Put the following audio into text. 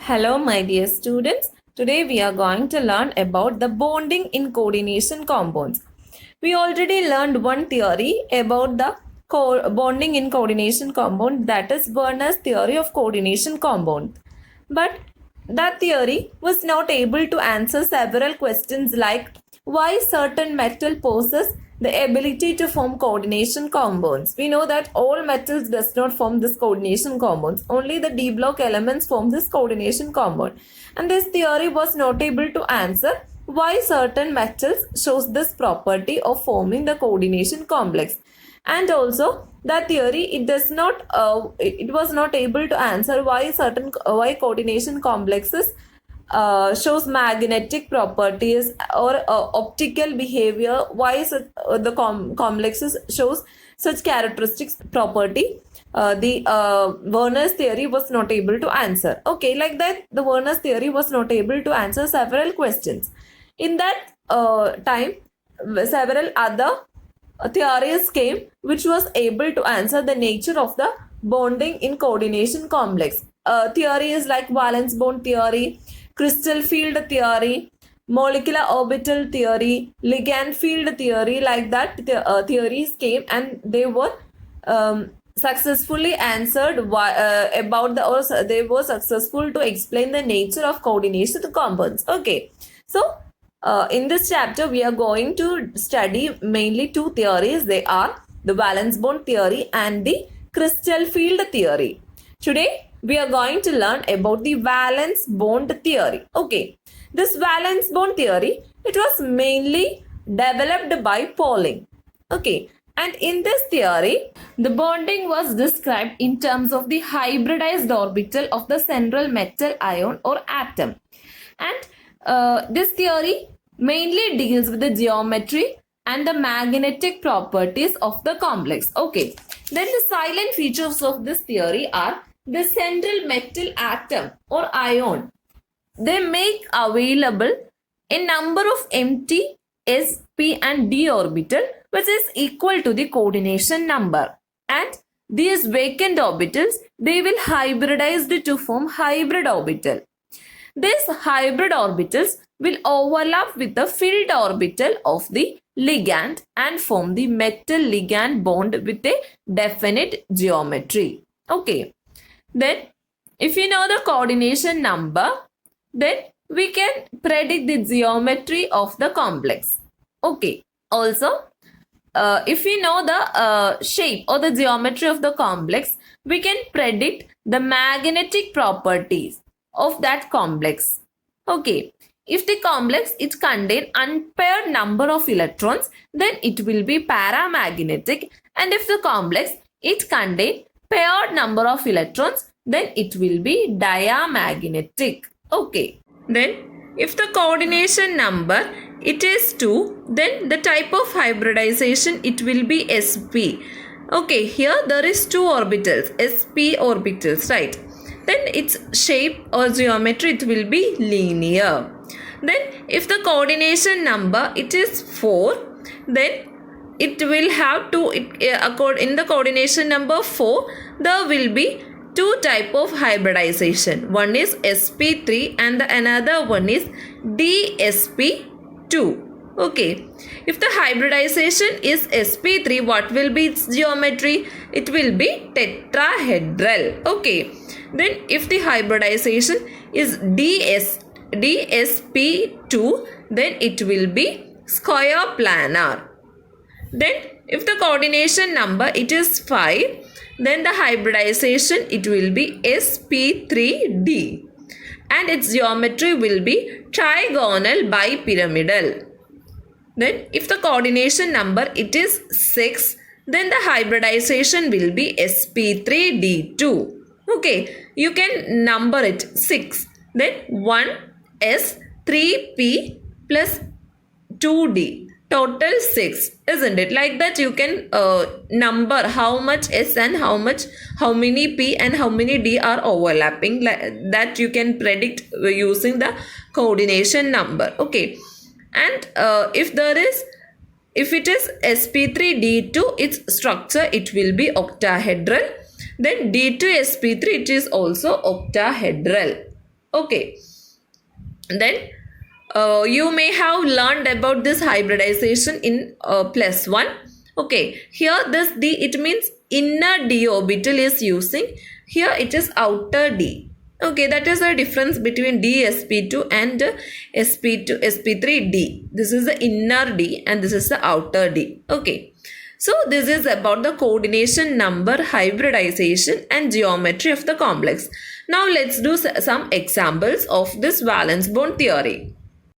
Hello, my dear students. Today we are going to learn about the bonding in coordination compounds. We already learned one theory about the bonding in coordination compound, that is Werner's theory of coordination compound. But that theory was not able to answer several questions like why certain metal possess the ability to form coordination compounds. We know that all metals does not form this coordination compounds. Only the D block elements form this coordination compound. And this theory was not able to answer why certain metals shows this property of forming the coordination complex. And also that theory it was not able to answer why coordination complexes shows magnetic properties or optical behavior, why the complexes shows such characteristics property. The Werner's theory was not able to answer. Okay, like that the Werner's theory was not able to answer several questions. In that time, several other theories came which was able to answer the nature of the bonding in coordination complex. Theories like valence bond theory, crystal field theory, molecular orbital theory, ligand field theory, like that theories came and they were successfully answered about the, or they were successful to explain the nature of coordination compounds. Okay, so in this chapter, we are going to study mainly two theories. They are the valence bond theory and the crystal field theory. Today, we are going to learn about the valence bond theory. Okay, this valence bond theory, it was mainly developed by Pauling. Okay, and in this theory, the bonding was described in terms of the hybridized orbital of the central metal ion or atom. And this theory mainly deals with the geometry and the magnetic properties of the complex. Okay, then the silent features of this theory are the central metal atom or ion. They make available a number of empty s, p and d orbital which is equal to the coordination number. And these vacant orbitals, they will hybridize to form hybrid orbital. These hybrid orbitals will overlap with the filled orbital of the ligand and form the metal ligand bond with a definite geometry. Okay. Then, if you know the coordination number, then we can predict the geometry of the complex. Okay. Also, if we know the shape or the geometry of the complex, we can predict the magnetic properties of that complex. Okay, if the complex it contain unpaired number of electrons, then it will be paramagnetic, and if the complex it contain paired number of electrons, then it will be diamagnetic. Okay, then if the coordination number it is 2, then the type of hybridization it will be sp. Okay, here there is two orbitals, sp orbitals, right? Then its shape or geometry it will be linear. Then if the coordination number it is 4, then it will have in the coordination number 4 there will be two type of hybridization. One is sp3 and the another one is dsp2. Okay, if the hybridization is sp3, what will be its geometry? It will be tetrahedral. Okay, then if the hybridization is dsp2, then it will be square planar. Then if the coordination number it is 5, then the hybridization it will be sp3d and its geometry will be trigonal bipyramidal. Then if the coordination number it is 6, then the hybridization will be sp3d2. Okay, you can number it 6. Then 1s, 3p plus 2d. Total 6, isn't it? Like that you can number how much s and how many p and how many d are overlapping. That you can predict using the coordination number. Okay, and if it is sp3d2, its structure it will be octahedral. Then d2sp3 it is also octahedral. Okay. Then you may have learned about this hybridization in plus one. Okay, here this d, it means inner d orbital is using. Here it is outer d. Okay, that is the difference between dsp2 and sp2 sp3d. This is the inner d and this is the outer d. Okay, so this is about the coordination number, hybridization and geometry of the complex. Now let's do some examples of this valence bond theory.